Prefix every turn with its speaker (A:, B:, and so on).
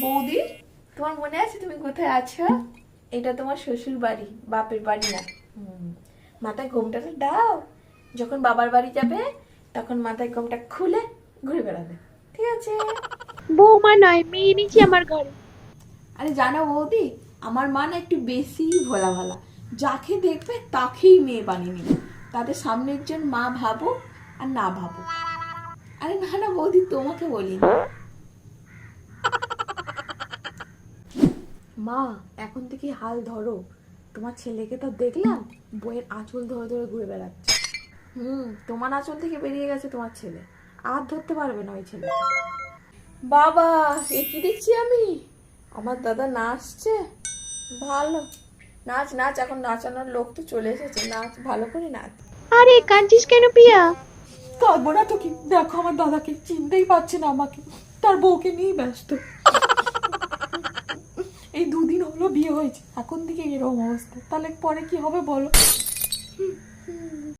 A: বৌদি, তোমার মনে আছে তুমি কোথায় আছো? এটা তোমার শ্বশুর বাড়ি, বাপের বাড়ি না। মাথায় ঘোমটাটা দাও, যখন বাবার বাড়ি যাবে তখন মাথায় ঘোমটা খুলে ঘুরে বেড়াবে, ঠিক আছে?
B: বৌমা নয়, মেয়ে এনেছি আমার ঘরে।
A: আরে জানো বৌদি, আমার মা না একটু বেশি ভোলা ভালা, যাকে দেখবে তাকেই মেয়ে বানিয়ে নিবে। তাদের সামনে একজন মা ভাবো আর না ভাবো। আরে না না বৌদি, তোমাকে বলিনি। মা, এখন থেকে হাল ধরো। তোমার ছেলেকে তো দেখলাম বইয়ের আঁচল ধরে ধরে ঘুরে বেড়াচ্ছে। তোমার আঁচল থেকে বেরিয়ে গেছে তোমার ছেলে, আর ধরতে পারবে না ওই ছেলে। বাবা, এ কি দেখছি আমি? আমার দাদা নাচছে। ভালো, নাচ নাচ, এখন নাচানোর লোক তো চলে এসেছে, নাচ ভালো করে নাচ।
B: আরে কাঁদছিস কেন পিয়া?
A: কাঁদবো না তো কি, দেখো আমার দাদাকে চিনতেই পারছে না আমাকে, তার বউকে নিয়েই ব্যস্ত। এই দুদিন হলো বিয়ে হয়েছে, এখন থেকে এরকম অবস্থা, তাহলে পরে কি হবে বলো?